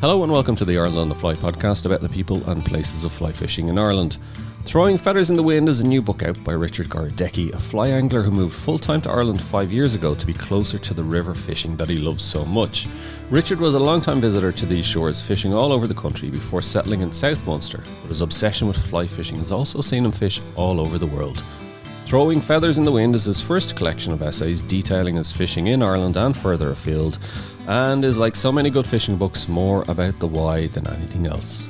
Hello and welcome to the Ireland on the Fly podcast about the people and places of fly fishing in Ireland. Throwing Feathers in the Wind is a new book out by Richard Gorodecky, a fly angler who moved full-time to Ireland 5 years ago to be closer to the river fishing that he loves so much. Richard was a long-time visitor to these shores, fishing all over the country before settling in South Munster, but his obsession with fly fishing has also seen him fish all over the world. Throwing Feathers in the Wind is his first collection of essays detailing his fishing in Ireland and further afield, and is, like so many good fishing books, more about the why than anything else.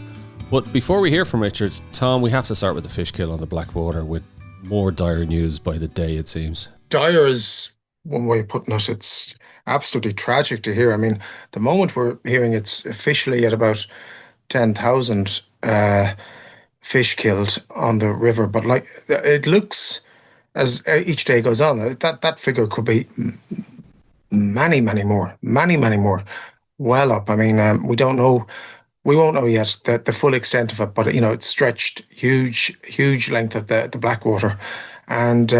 But before we hear from Richard, Tom, we have to start with the fish kill on the Blackwater, with more dire news by the day, it seems. Dire is one way of putting it. It's absolutely tragic to hear. I mean, the moment we're hearing it's officially at about 10,000 fish killed on the river, but like it looks as each day goes on, that figure could be many more, well up. I mean, we don't know. We won't know yet the full extent of it, but it's stretched huge length of the Blackwater, and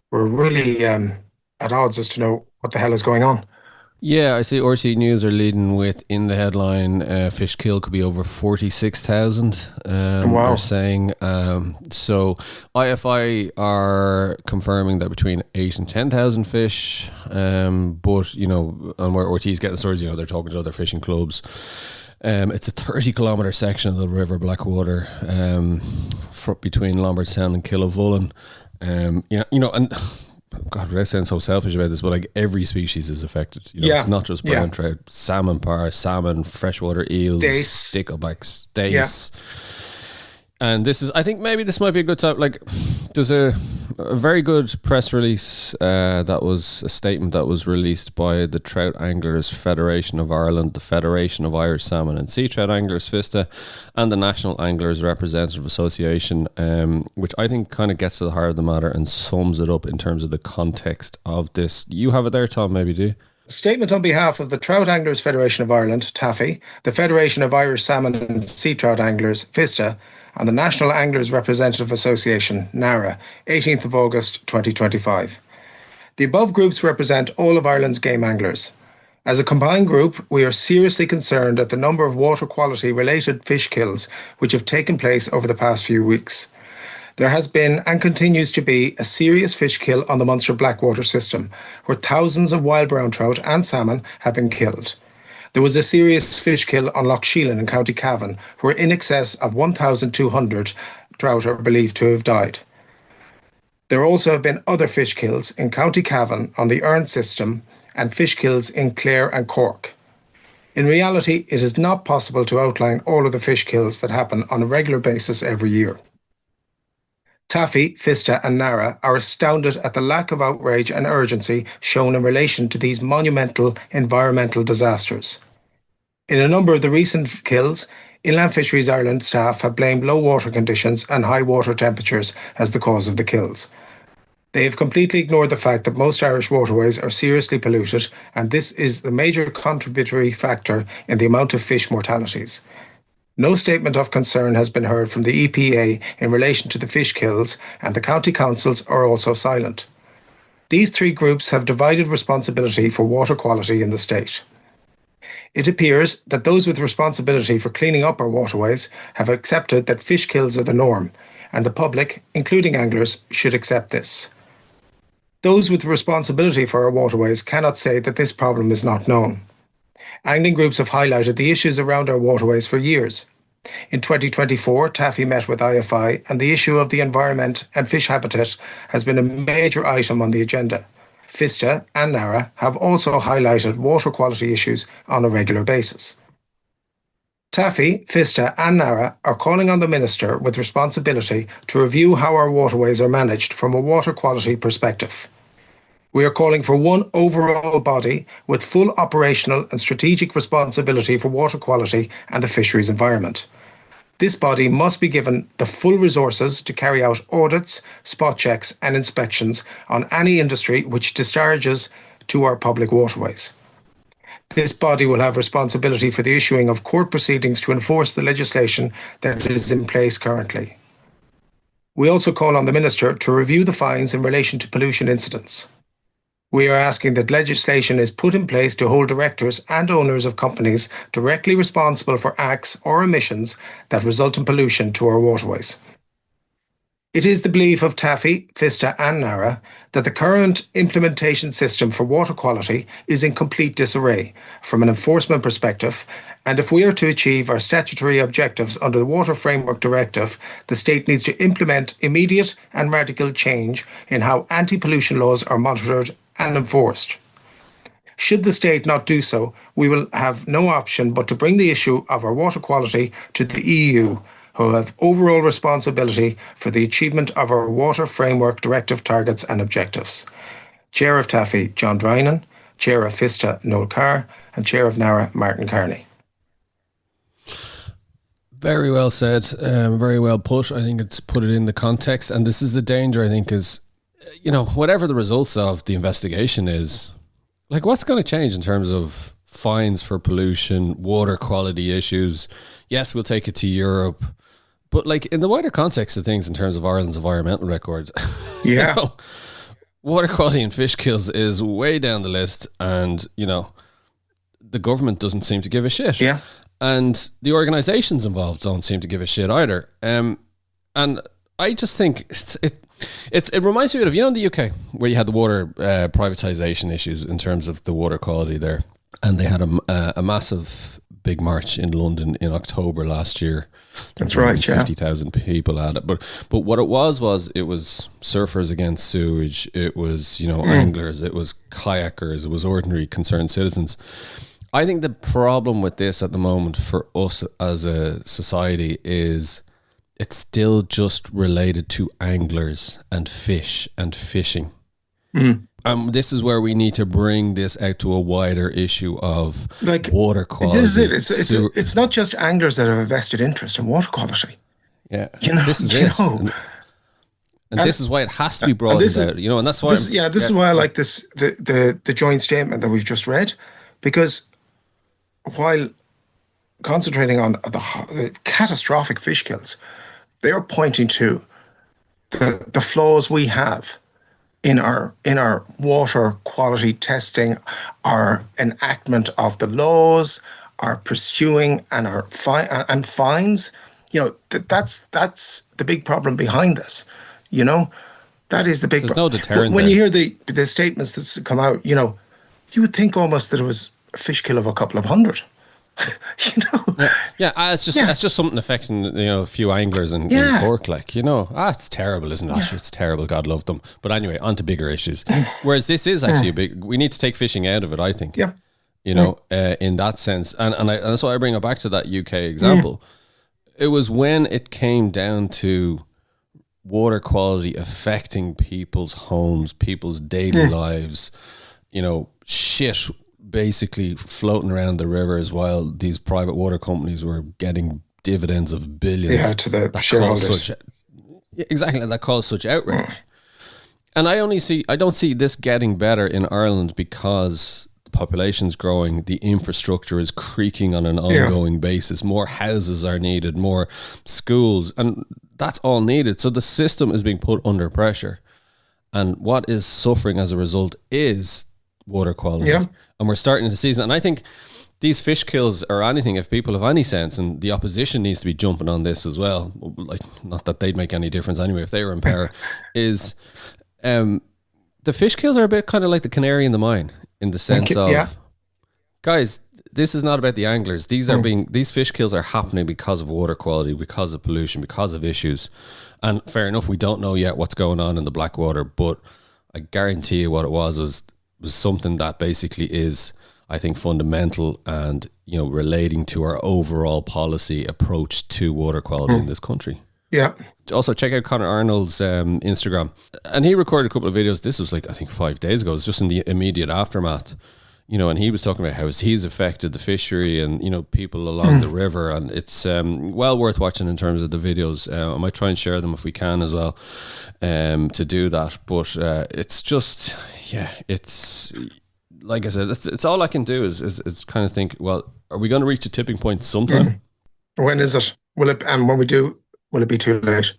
we're really at odds as to know what the hell is going on. Yeah, I see RT News are leading with, in the headline, fish kill could be over 46,000, Wow. they're saying. So IFI are confirming that between 8 and 10,000 fish, but, and where RT's getting stories, they're talking to other fishing clubs. It's a 30-kilometre section of the River Blackwater, between Lombardstown and Killavullen. And God, I sound so selfish about this, but like every species is affected. It's not just brown trout, salmon parr, salmon, freshwater eels, Dace. sticklebacks, dace. And this is, I think maybe this might be a good time. Like, there's a very good press release that was a statement that was released by the Trout Anglers Federation of Ireland, the Federation of Irish Salmon and Sea Trout Anglers, FISTA, and the National Anglers Representative Association, which I think kind of gets to the heart of the matter and sums it up in terms of the context of this. You have it there, Tom, maybe, do you? Statement on behalf of the Trout Anglers Federation of Ireland, TAFE, the Federation of Irish Salmon and Sea Trout Anglers, FISTA, and the National Anglers Representative Association, NARA, 18th of August 2025. The above groups represent all of Ireland's game anglers. As a combined group, we are seriously concerned at the number of water quality related fish kills which have taken place over the past few weeks. There has been and continues to be a serious fish kill on the Munster Blackwater system, where thousands of wild brown trout and salmon have been killed. There was a serious fish kill on Loch Sheelin in County Cavan, where in excess of 1,200 trout are believed to have died. There also have been other fish kills in County Cavan on the Erne system and fish kills in Clare and Cork. In reality, it is not possible to outline all of the fish kills that happen on a regular basis every year. TAFE, FISTA and NARA are astounded at the lack of outrage and urgency shown in relation to these monumental environmental disasters. In a number of the recent kills, Inland Fisheries Ireland staff have blamed low water conditions and high water temperatures as the cause of the kills. They have completely ignored the fact that most Irish waterways are seriously polluted, and this is the major contributory factor in the amount of fish mortalities. No statement of concern has been heard from the EPA in relation to the fish kills, and the county councils are also silent. These three groups have divided responsibility for water quality in the state. It appears that those with responsibility for cleaning up our waterways have accepted that fish kills are the norm, and the public, including anglers, should accept this. Those with responsibility for our waterways cannot say that this problem is not known. Angling groups have highlighted the issues around our waterways for years. In 2024, TAFE met with IFI, and the issue of the environment and fish habitat has been a major item on the agenda. FISTA and NARA have also highlighted water quality issues on a regular basis. TAFE, FISTA and NARA are calling on the Minister with responsibility to review how our waterways are managed from a water quality perspective. We are calling for one overall body with full operational and strategic responsibility for water quality and the fisheries environment. This body must be given the full resources to carry out audits, spot checks and inspections on any industry which discharges to our public waterways. This body will have responsibility for the issuing of court proceedings to enforce the legislation that is in place currently. We also call on the Minister to review the fines in relation to pollution incidents. We are asking that legislation is put in place to hold directors and owners of companies directly responsible for acts or omissions that result in pollution to our waterways. It is the belief of Taffy, Fista and NARA that the current implementation system for water quality is in complete disarray from an enforcement perspective, and if we are to achieve our statutory objectives under the Water Framework Directive, the state needs to implement immediate and radical change in how anti-pollution laws are monitored and enforced. Should the state not do so, we will have no option but to bring the issue of our water quality to the EU, who have overall responsibility for the achievement of our Water Framework Directive targets and objectives. Chair of Taffy, John Drynan, Chair of Fista, Noel Carr, and Chair of NARA, Martin Kearney. Very well said, very well put. I think it's put it in the context, and this is the danger, I think, is, whatever the results of the investigation is, like, what's going to change in terms of fines for pollution, water quality issues? Yes, we'll take it to Europe. But like in the wider context of things in terms of Ireland's environmental record, yeah, water quality and fish kills is way down the list, and the government doesn't seem to give a shit. Yeah, and the organisations involved don't seem to give a shit either. And I just think it reminds me of in the UK where you had the water privatisation issues in terms of the water quality there, and they had a massive big march in London in October last year. That's right, yeah. 50,000 people at it. But what it was surfers against sewage. It was, anglers. It was kayakers. It was ordinary concerned citizens. I think the problem with this at the moment for us as a society is it's still just related to anglers and fish and fishing. This is where we need to bring this out to a wider issue of water quality. This is it. It's not just anglers that have a vested interest in water quality. Yeah, this is it. And this is why it has to be broadened out. And that's why. This is why I like this the joint statement that we've just read, because while concentrating on the catastrophic fish kills, they are pointing to the flaws we have in our water quality testing, our enactment of the laws, our pursuing and our fines. That's the big problem behind this. That is the big. There's no deterrent. When you hear the statements that's come out, you would think almost that it was a fish kill of a couple of hundred. It's just something affecting a few anglers in Cork, it's terrible, isn't it? Yeah. It's terrible, God love them. But anyway, on to bigger issues. Whereas this is actually we need to take fishing out of it, I think. Yeah. In that sense, and that's why I bring it back to that UK example. It was when it came down to water quality affecting people's homes, people's daily lives, shit basically floating around the rivers while these private water companies were getting dividends of billions. Yeah, to the shareholders. Exactly, that caused such outrage. And I don't see this getting better in Ireland because the population's growing, the infrastructure is creaking on an ongoing basis, more houses are needed, more schools, and that's all needed. So the system is being put under pressure. And what is suffering as a result is water quality. Yeah. And we're starting to see it. And I think these fish kills or anything, if people have any sense, and the opposition needs to be jumping on this as well, like not that they'd make any difference anyway if they were in power, is the fish kills are a bit kind of like the canary in the mine in the sense of, guys, this is not about the anglers. These fish kills are happening because of water quality, because of pollution, because of issues. And fair enough, we don't know yet what's going on in the Blackwater, but I guarantee you what it was something that basically is, I think, fundamental and relating to our overall policy approach to water quality in this country. Yeah. Also, check out Conor Arnold's Instagram, and he recorded a couple of videos. This was I think 5 days ago. It's just in the immediate aftermath, and he was talking about how he's affected the fishery and people along the river, and it's well worth watching in terms of the videos. I might try and share them if we can as well, to do that. But it's just, it's like I said, it's all I can do is kind of think, well, are we going to reach a tipping point sometime? When is it? Will it? And when we do, will it be too late?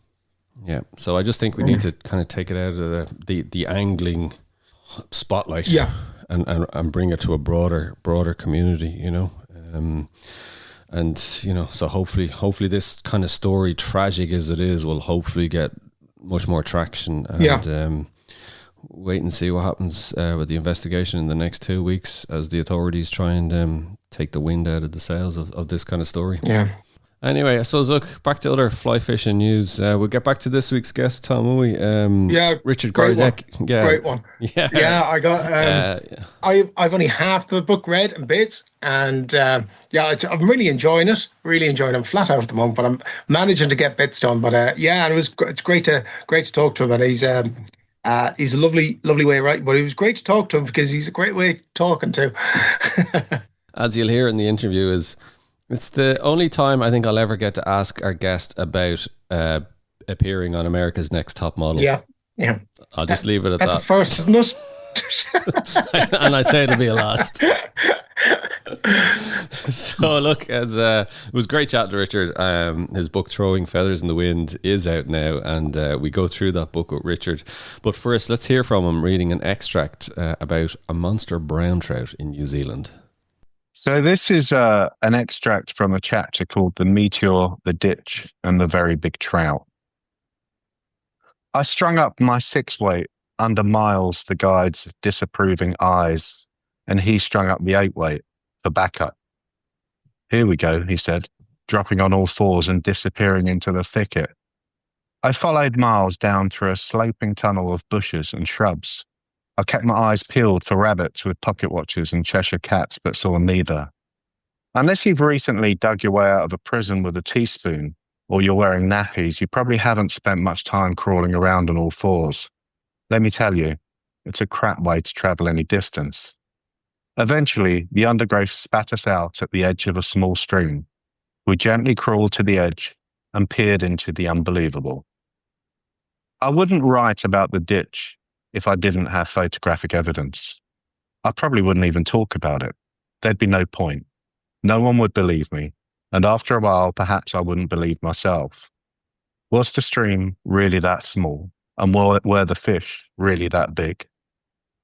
Yeah. So I just think we need to kind of take it out of the angling spotlight, Yeah. and bring it to a broader community, you know. And, you know, so hopefully this kind of story, tragic as it is, will hopefully get much more traction. And wait and see what happens with the investigation in the next 2 weeks as the authorities try and take the wind out of the sails of this kind of story. Yeah. Anyway, I suppose, look, back to other fly fishing news. We'll get back to this week's guest, Tom, will we? Richard Gorodecky. Great one. Yeah, I got. I've only half the book read in bits, and I'm really enjoying it. Really enjoying it. I'm flat out at the moment, but I'm managing to get bits done. But and it's great to talk to him, and he's a lovely way of writing. But it was great to talk to him because he's a great way of talking too. As you'll hear in the interview, it's the only time I think I'll ever get to ask our guest about appearing on America's Next Top Model. Yeah. I'll just leave it at that. That's a first, isn't it? And I'd say it'll be a last. So look, it was great chatting to Richard. His book Throwing Feathers in the Wind is out now, and we go through that book with Richard. But first, let's hear from him reading an extract about a Munster brown trout in New Zealand. So this is an extract from a chapter called The Meteor, the Ditch, and the Very Big Trout. I strung up my 6-weight under Miles, the guide's disapproving eyes, and he strung up the 8-weight for backup. Here we go, he said, dropping on all fours and disappearing into the thicket. I followed Miles down through a sloping tunnel of bushes and shrubs. I kept my eyes peeled for rabbits with pocket watches and Cheshire cats, but saw neither. Unless you've recently dug your way out of a prison with a teaspoon, or you're wearing nappies, you probably haven't spent much time crawling around on all fours. Let me tell you, it's a crap way to travel any distance. Eventually, the undergrowth spat us out at the edge of a small stream. We gently crawled to the edge and peered into the unbelievable. I wouldn't write about the ditch if I didn't have photographic evidence. I probably wouldn't even talk about it. There'd be no point. No one would believe me, and after a while, perhaps I wouldn't believe myself. Was the stream really that small, and were the fish really that big?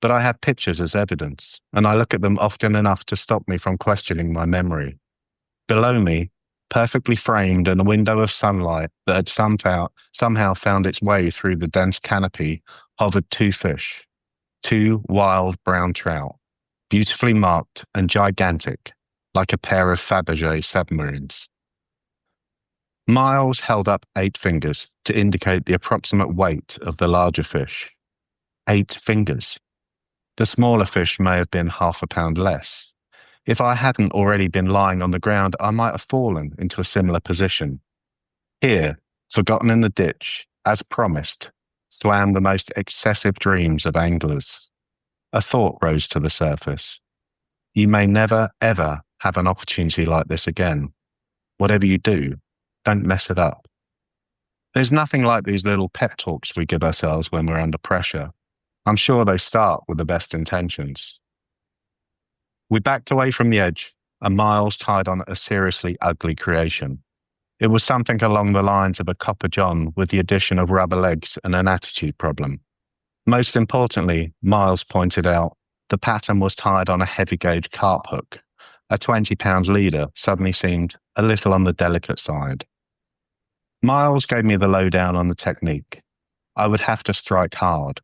But I have pictures as evidence, and I look at them often enough to stop me from questioning my memory. Below me, perfectly framed in a window of sunlight that had somehow found its way through the dense canopy, hovered 2 fish, 2 wild brown trout, beautifully marked and gigantic, like a pair of Fabergé submarines. Miles held up 8 fingers to indicate the approximate weight of the larger fish. 8 fingers. The smaller fish may have been half a pound less. If I hadn't already been lying on the ground, I might have fallen into a similar position. Here, forgotten in the ditch, as promised, swam the most excessive dreams of anglers. A thought rose to the surface. You may never, ever have an opportunity like this again. Whatever you do, don't mess it up. There's nothing like these little pep talks we give ourselves when we're under pressure. I'm sure they start with the best intentions. We backed away from the edge, and Miles tied on a seriously ugly creation. It was something along the lines of a copper john with the addition of rubber legs and an attitude problem. Most importantly, Miles pointed out, the pattern was tied on a heavy gauge carp hook. A 20-pound leader suddenly seemed a little on the delicate side. Miles gave me the lowdown on the technique. I would have to strike hard.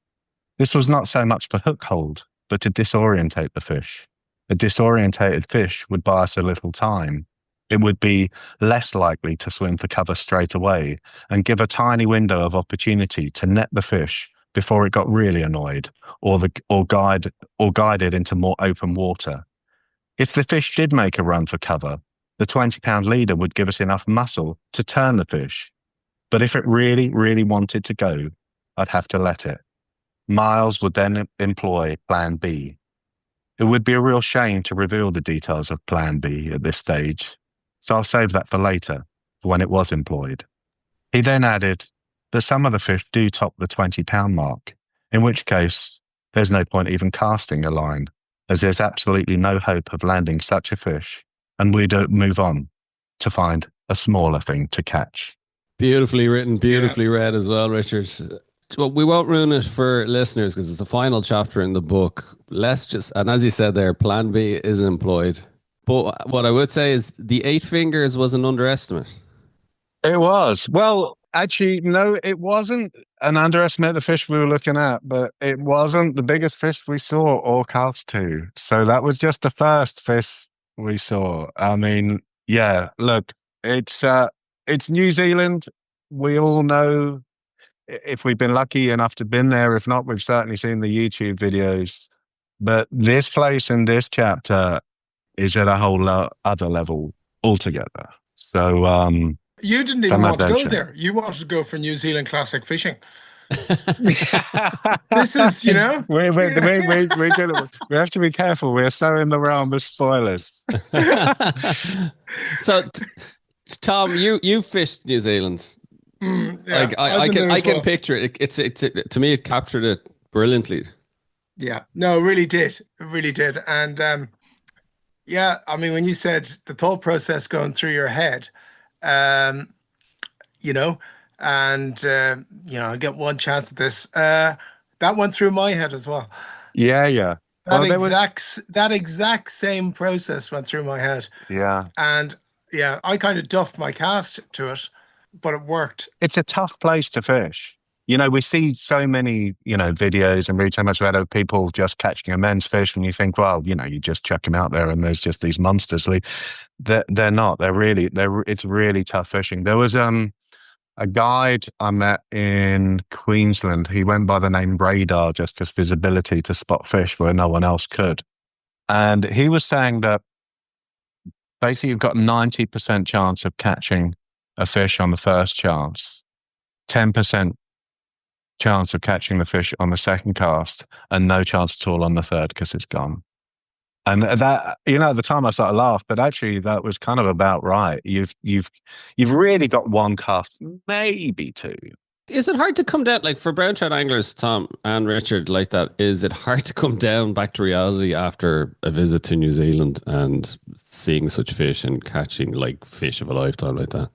This was not so much for hook hold, but to disorientate the fish. A disorientated fish would buy us a little time. It would be less likely to swim for cover straight away and give a tiny window of opportunity to net the fish before it got really annoyed or guided into more open water. If the fish did make a run for cover, the 20-pound leader would give us enough muscle to turn the fish. But if it really, really wanted to go, I'd have to let it. Miles would then employ Plan B. It would be a real shame to reveal the details of Plan B at this stage, so I'll save that for later, for when it was employed. He then added that some of the fish do top the 20-pound mark, in which case there's no point even casting a line, as there's absolutely no hope of landing such a fish, and we'd move on to find a smaller thing to catch. Beautifully written, beautifully read as well, Richard. Well, we won't ruin it for listeners because it's the final chapter in the book. Let's just, and as you said there, plan B isn't employed. But what I would say is the 8 fingers was an underestimate. It was. Well, actually, no, it wasn't an underestimate of the fish we were looking at, but it wasn't the biggest fish we saw or cast to. So that was just the first fish we saw. I mean, yeah, look, it's New Zealand. We all know if we've been lucky enough to been there. If not, we've certainly seen the YouTube videos. But this place in this chapter is at a whole other level altogether. So, You didn't even want to go there. You wanted to go for New Zealand classic fishing. This is, we have to be careful. We're so in the realm of spoilers. So, Tom, you fished New Zealand. Yeah, like I can picture it. It's to me, it captured it brilliantly. Yeah, no, it really did. It really did. And yeah, I mean, when you said the thought process going through your head, you know, and I get one chance at this. That went through my head as well. Yeah. That exact same process went through my head. Yeah. And yeah, I kind of duffed my cast to it, but it worked. It's a tough place to fish. We see so many, videos and read so much about people just catching immense fish, and you think, well, you just chuck them out there and there's just these monsters. They're not. It's really tough fishing. There was a guide I met in Queensland. He went by the name Radar just because visibility to spot fish where no one else could. And he was saying that basically you've got 90% chance of catching a fish on the first chance, 10% chance of catching the fish on the second cast, and no chance at all on the third because it's gone. And that, at the time I sort of laughed, but actually that was kind of about right. You've really got one cast, maybe two. Is it hard to come down, like for brown trout anglers, Tom and Richard, like that? Is it hard to come down back to reality after a visit to New Zealand and seeing such fish and catching like fish of a lifetime like that?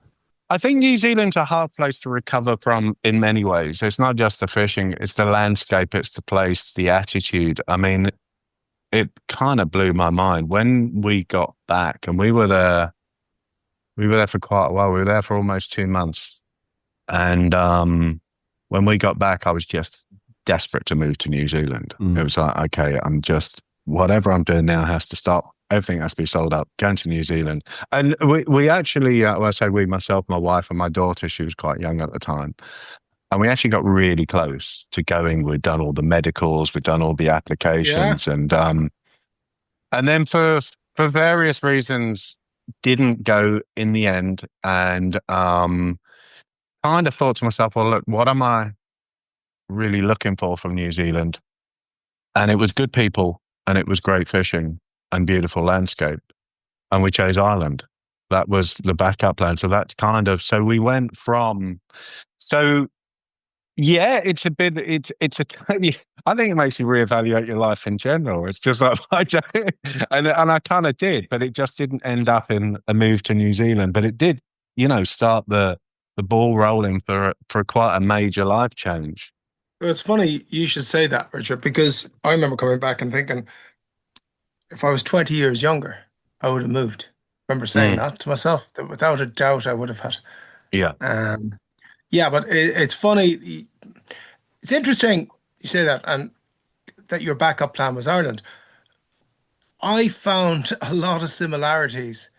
I think New Zealand's a hard place to recover from in many ways. It's not just the fishing, it's the landscape, it's the place, the attitude. I mean, it kind of blew my mind when we got back, and we were there for quite a while. We were there for almost 2 months. And when we got back, I was just desperate to move to New Zealand. It was like, okay, whatever I'm doing now has to stop. Everything has to be sold up, going to New Zealand. And we actually, I say we, myself, my wife and my daughter, she was quite young at the time. And we actually got really close to going. We'd done all the medicals, we'd done all the applications. Yeah. And then for various reasons, didn't go in the end. And kind of thought to myself, well, look, what am I really looking for from New Zealand? And it was good people, and it was great fishing and beautiful landscape. And we chose Ireland. That was the backup plan. So that's so we went from, yeah, I think it makes you reevaluate your life in general. It's just like, and I kind of did, but it just didn't end up in a move to New Zealand. But it did, start the ball rolling for quite a major life change. Well, it's funny you should say that, Richard, because I remember coming back and thinking, if I was 20 years younger, I would have moved. I remember saying that to myself, that without a doubt I would have had. Yeah. Yeah, but it's funny. It's interesting you say that, and that your backup plan was Ireland. I found a lot of similarities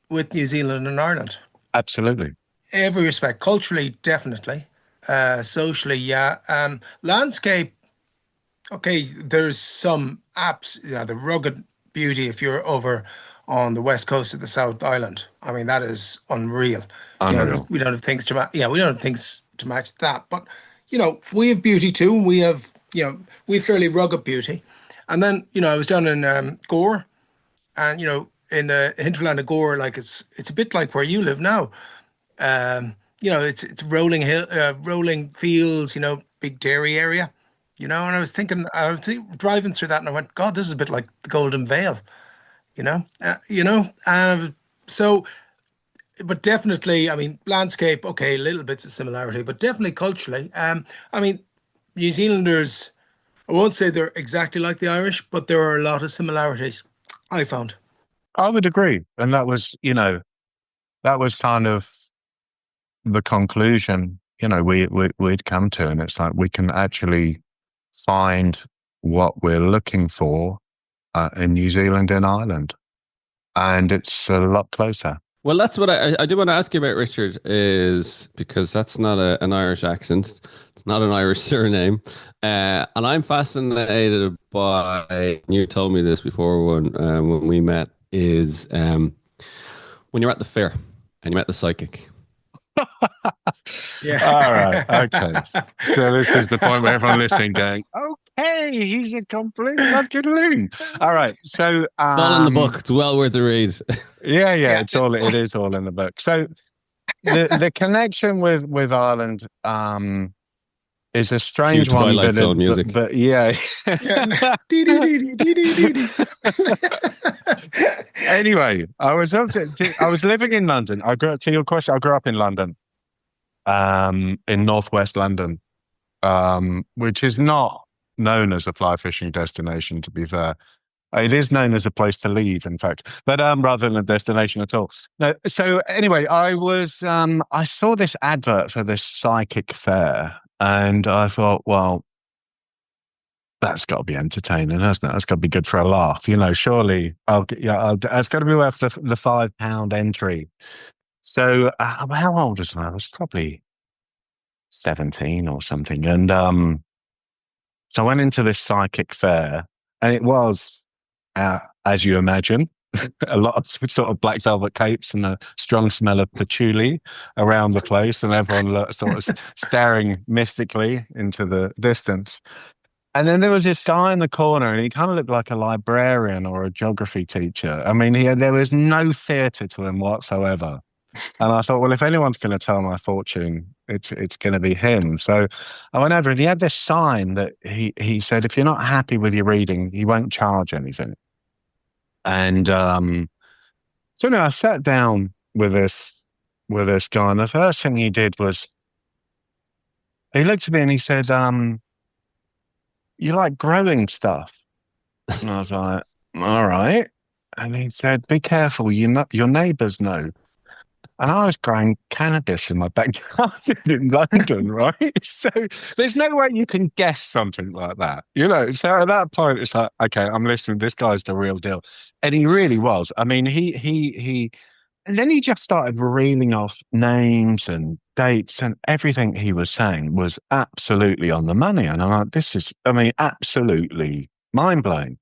with New Zealand and Ireland. Absolutely. Every respect. Culturally, definitely. Socially, yeah. Landscape, okay, there's some apps, the rugged beauty if you're over on the west coast of the South Island. I mean, that is unreal. Unreal. We don't have things to match. Yeah, we don't have things to match that. But we have beauty too, and we have fairly rugged beauty. And then I was down in Gore, and in the hinterland of Gore, like it's a bit like where you live now. It's rolling rolling fields. Big dairy area. And I was driving through that, and I went, God, this is a bit like the Golden Vale. So, but definitely, I mean, landscape, okay, little bits of similarity, but definitely culturally. I mean, New Zealanders, I won't say they're exactly like the Irish, but there are a lot of similarities, I found. I would agree. And that was, that was kind of the conclusion, we'd come to. And it's like we can actually find what we're looking for in New Zealand and Ireland. And it's a lot closer. Well, that's what I do want to ask you about, Richard, is because that's not an Irish accent. It's not an Irish surname. And I'm fascinated by, you told me this before when we met, is when you're at the fair and you met the psychic. Yeah. All right. Okay. So this is the point where everyone listening going, okay, he's a complete fucking loon. All right. So it's all in the book. It's well worth the read. Yeah. It is all in the book. So the connection with Ireland is a strange Cue one. Twilight Zone music. But yeah. Anyway, I was living in London. To your question, I grew up in London, in northwest London, which is not known as a fly fishing destination, to be fair. It is known as a place to leave, in fact, but rather than a destination at all. No. So anyway, I saw this advert for this psychic fair, and I thought, well, that's got to be entertaining, hasn't it? That's got to be good for a laugh, surely. It's got to be worth the £5 entry. So how old was I? I was probably 17 or something. And so I went into this psychic fair, and it was, as you imagine, a lot of sort of black velvet capes and a strong smell of patchouli around the place, and everyone sort of staring mystically into the distance. And then there was this guy in the corner, and he kind of looked like a librarian or a geography teacher. I mean, there was no theatre to him whatsoever. And I thought, well, if anyone's going to tell my fortune, it's going to be him. So I went over, and he had this sign that he said, if you're not happy with your reading, he won't charge anything. And so anyway, I sat down with this guy, and the first thing he did was he looked at me and he said, you like growing stuff? And I was like, all right. And he said, be careful, your neighbours know. And I was growing cannabis in my backyard in London, right? So there's no way you can guess something like that, So at that point, it's like, okay, I'm listening. This guy's the real deal. And he really was. I mean, he and then he just started reeling off names and dates, and everything he was saying was absolutely on the money. And I'm like, absolutely mind-blowing.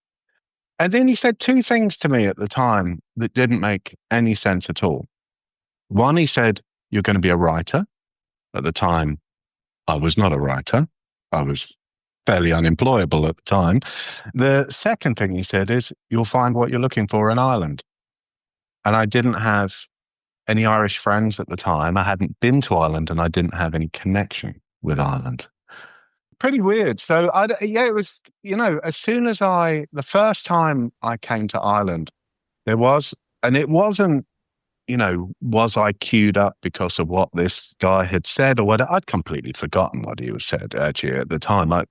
And then he said two things to me at the time that didn't make any sense at all. One, he said, you're going to be a writer. At the time, I was not a writer. I was fairly unemployable at the time. The second thing he said is, you'll find what you're looking for in Ireland. And I didn't have any Irish friends at the time. I hadn't been to Ireland, and I didn't have any connection with Ireland. Pretty weird. So, it was, as soon as the first time I came to Ireland, there was, and it wasn't, was I queued up because of what this guy had said or what? I'd completely forgotten what he was said actually at the time. But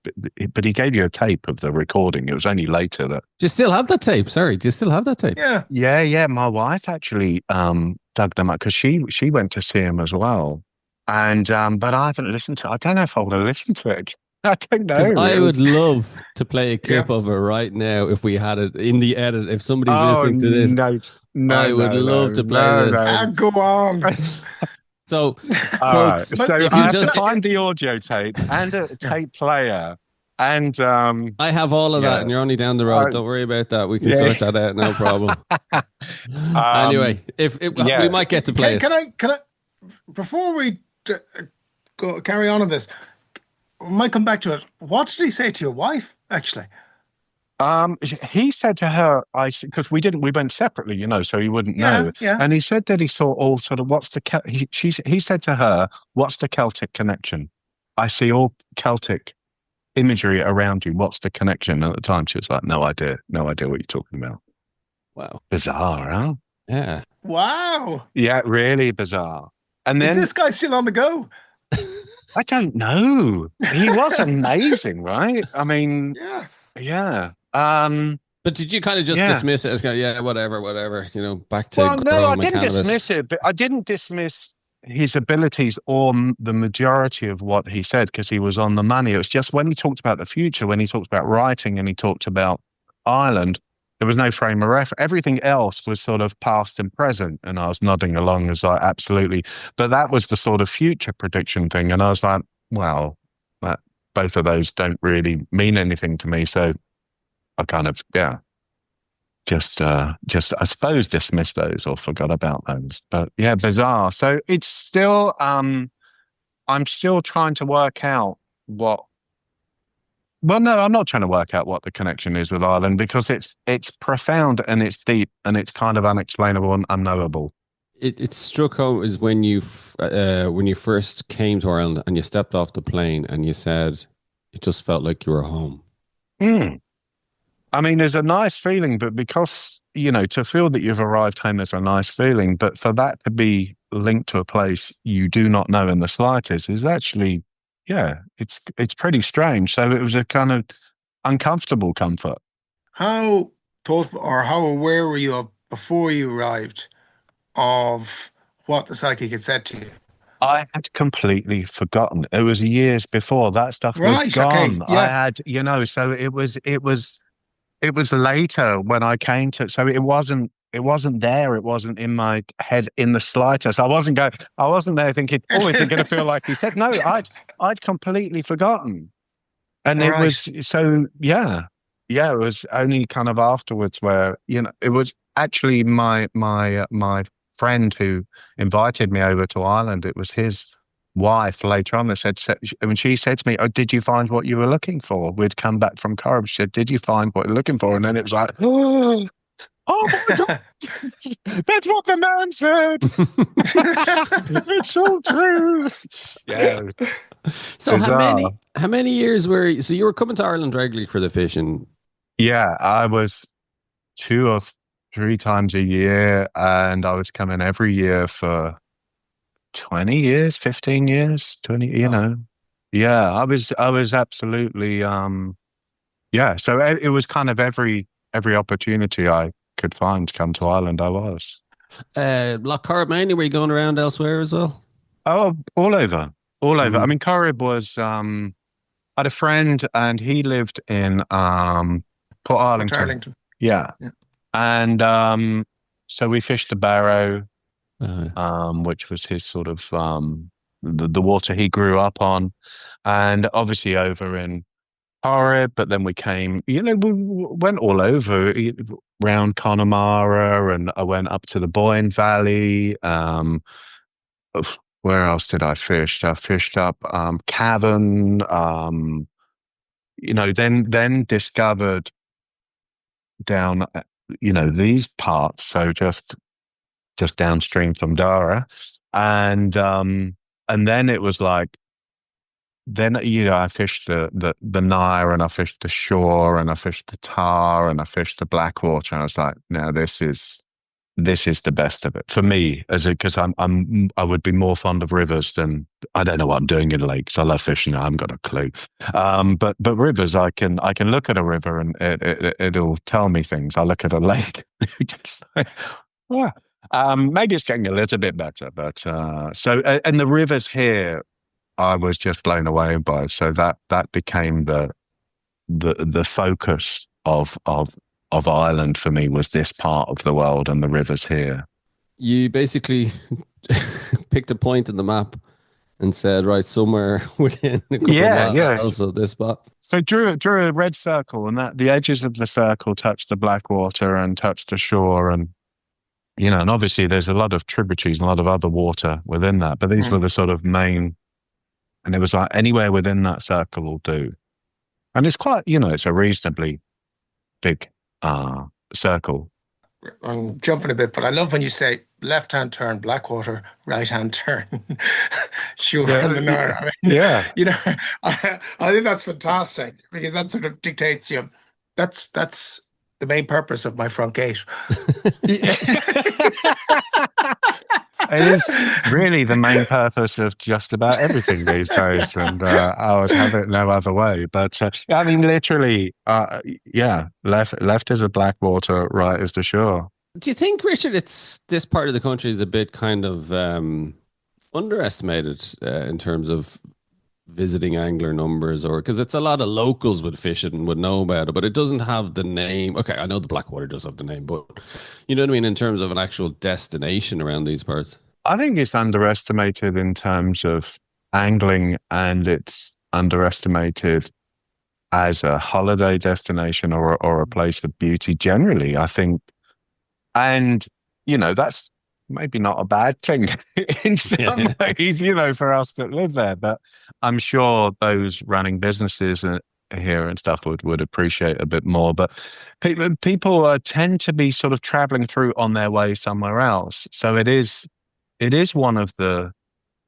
he gave you a tape of the recording. It was only later that. Do you still have that tape? Sorry, do you still have that tape? Yeah. Yeah. My wife actually dug them up because she went to see him as well. And but I haven't listened to it. I don't know if I want to listen to it. I don't know. Because I would love to play a clip of it right now if we had it in the edit. If somebody's listening to this, I would love to play this. Go on. So, folks, so if you I just find the audio tape and a tape player, and I have all of that, and you're only down the road. Don't worry about that. We can sort that out, no problem. Anyway, we might get to play it. Can I? Before we carry on with this, we might come back to it. What did he say to your wife, actually? He said to her, because we went separately, so he wouldn't know. Yeah. And he said that he saw all sort of, he said to her, what's the Celtic connection? I see all Celtic imagery around you. What's the connection? And at the time, she was like, no idea what you're talking about. Wow. Bizarre, huh? Yeah. Wow. Yeah, really bizarre. And then is this guy still on the go? I don't know. He was amazing, right? I mean, Yeah. yeah. But did you kind of just Yeah. dismiss it? Yeah, whatever. Back to Well, no, I growing my didn't cannabis. dismiss it, but I didn't dismiss his abilities or the majority of what he said because he was on the money. It was just when he talked about the future, when he talked about writing and he talked about Ireland, there was no frame of reference. Everything else was sort of past and present. And I was nodding along as like, absolutely. But that was the sort of future prediction thing. And I was like, well, both of those don't really mean anything to me. So I kind of, yeah, just I suppose dismissed those or forgot about those. But yeah, bizarre. So it's still I'm still trying to work out what well no, I'm not trying to work out what the connection is with Ireland because it's profound and it's deep and it's kind of unexplainable and unknowable. It struck home is when when you first came to Ireland and you stepped off the plane and you said it just felt like you were home. Hmm. I mean, there's a nice feeling, but because, to feel that you've arrived home is a nice feeling, but for that to be linked to a place you do not know in the slightest is actually, yeah, it's pretty strange. So it was a kind of uncomfortable comfort. How thoughtful or how aware were you of before you arrived of what the psychic had said to you? I had completely forgotten. It was years before that stuff was Right. Okay. gone. I Yeah. had, so it was later when I came to, so it wasn't there. It wasn't in my head in the slightest. I wasn't there thinking, oh, is it going to feel like he said? No, I'd completely forgotten. And it Right. was, so yeah, it was only kind of afterwards where, it was actually my friend who invited me over to Ireland. It was his wife later on that when she said to me, "Oh, did you find what you were looking for?" We'd come back from Corrib. She said, "Did you find what you're looking for?" And then it was like, oh my God, that's what the man said. It's so true. Yeah, So bizarre. how many years so you were coming to Ireland regularly for the fishing? Yeah, I was 2 or 3 times a year, and I was coming every year for 20 years, 15 years, 20, Oh, Yeah, I was absolutely yeah, so it was kind of every opportunity I could find to come to Ireland, I was. Blackwater mainly, were you going around elsewhere as well? Oh, all over. All over. I Mm. mean, Corrib was I had a friend and he lived in Port Port Arlington. Arlington. Yeah. Yeah. And so we fished the Barrow, Uh, which was his sort of the water he grew up on, and obviously over in Horrid, but then we came, we went all over, round Connemara, and I went up to the Boyne Valley. Where else did I fish? I fished up Cavan. Then discovered down, these parts. So just downstream from Daire, and then it was like. Then I fished the Nair and I fished the Shore and I fished the Tar and I fished the Blackwater and I was like, no, this is the best of it for me because I would be more fond of rivers than I don't know what I'm doing in lakes. I love fishing. I haven't got a clue. But rivers, I can look at a river and it'll tell me things. I look at a lake, just like, wow. Maybe it's getting a little bit better, but and the rivers here. I was just blown away by. So that became the focus of Ireland for me was this part of the world and the rivers here. you basically picked a point in the map and said, right, somewhere within a couple of Yeah, yeah. miles of this spot. So drew a red circle, and that the edges of the circle touched the Blackwater and touched the shore, and and obviously there's a lot of tributaries and a lot of other water within that, but these were Mm. the sort of main. And it was like anywhere within that circle will do. And it's quite, it's a reasonably big circle. I'm jumping a bit, but I love when you say left-hand turn Blackwater, right-hand turn Sure Yeah, and the Nile. I mean, yeah, I think that's fantastic because that sort of dictates you. That's the main purpose of my front gate. It is really the main purpose of just about everything these days, and I would have it no other way. But I mean, literally, left is a Blackwater, right is the shore. Do you think, Richard, this part of the country is a bit kind of underestimated in terms of visiting angler numbers, or because it's a lot of locals would fish it and would know about it, but it doesn't have the name. Okay, I know the Blackwater does have the name, but you know what I mean in terms of an actual destination around these parts. I think it's underestimated in terms of angling, and it's underestimated as a holiday destination or a place of beauty generally, I think. And, you know, that's maybe not a bad thing in some ways, you know, for us that live there. But I'm sure those running businesses here and stuff would appreciate a bit more. But people tend to be sort of traveling through on their way somewhere else. So it is one of the,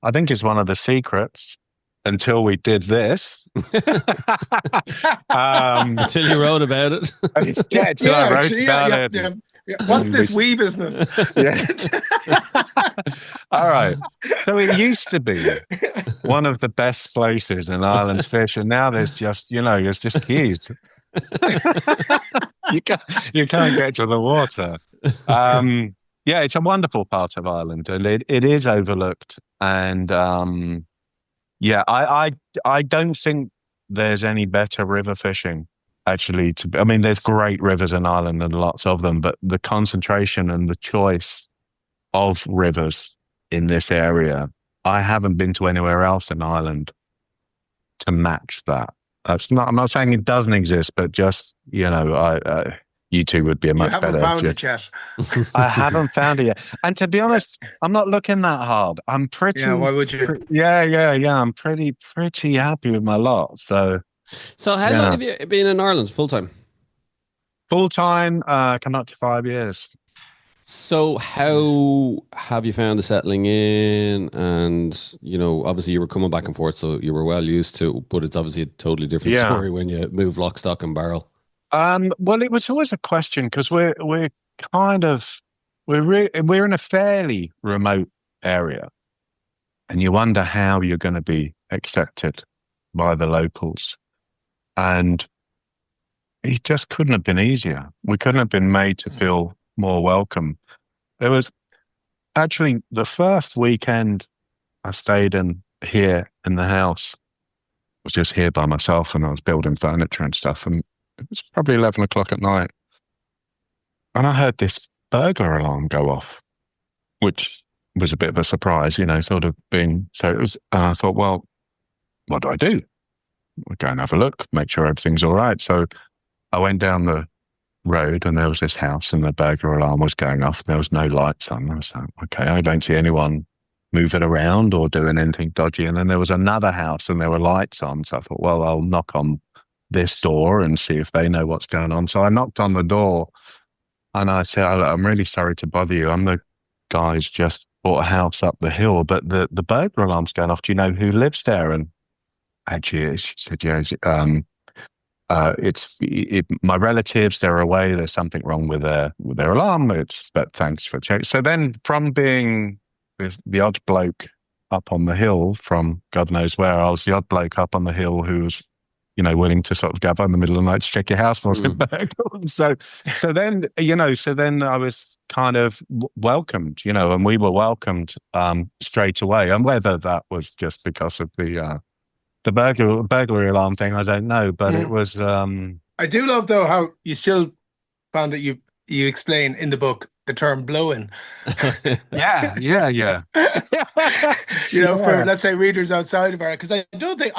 I think it's one of the secrets until we did this. Until you wrote about it. Until I wrote about it. Yeah. What's this wee business? All right. So it used to be one of the best places in Ireland's fish, and now there's just, it's just queues. you can't get to the water. Yeah, it's a wonderful part of Ireland, and it is overlooked. And I don't think there's any better river fishing. Actually, I mean, there's great rivers in Ireland and lots of them, but the concentration and the choice of rivers in this area, I haven't been to anywhere else in Ireland to match that. I'm not saying it doesn't exist, but just, you two would be a much better. You haven't found it yet. I haven't found it yet. And to be honest, I'm not looking that hard. I'm pretty. Yeah, why would you? I'm pretty happy with my lot. So how long have you been in Ireland full time? Full time, come up to 5 years. So how have you found the settling in? And, obviously you were coming back and forth, so you were well used to, but it's obviously a totally different story when you move lock, stock and barrel. Well, it was always a question because we're in a fairly remote area, and you wonder how you're going to be accepted by the locals. And it just couldn't have been easier. We couldn't have been made to feel more welcome. There was actually the first weekend I stayed here in the house. I was just here by myself, and I was building furniture and stuff. And it was probably 11 o'clock at night. And I heard this burglar alarm go off, which was a bit of a surprise, sort of being, so it was, and I thought, well, what do I do? We'll go and have a look, make sure everything's all right. So I went down the road, and there was this house, and the burglar alarm was going off. There was no lights on. I was like, okay, I don't see anyone moving around or doing anything dodgy. And then there was another house, and there were lights on. So I thought, well, I'll knock on this door and see if they know what's going on. So I knocked on the door, and I said, I'm really sorry to bother you. I'm the guy who's just bought a house up the hill, but the burglar alarm's going off. Do you know who lives there? And actually, she said, yeah, it's my relatives, they're away. There's something wrong with their alarm. But thanks for checking. So then, from being the odd bloke up on the hill from God knows where, I was the odd bloke up on the hill who was, willing to sort of go up in the middle of the night to check your house. So then I was kind of welcomed, and we were welcomed straight away. And whether that was just because of the burglary alarm thing, I don't know, but it was. I do love though how you still found that you explain in the book the term blow-in. Yeah. For, let's say, readers outside of Ireland, because I don't think,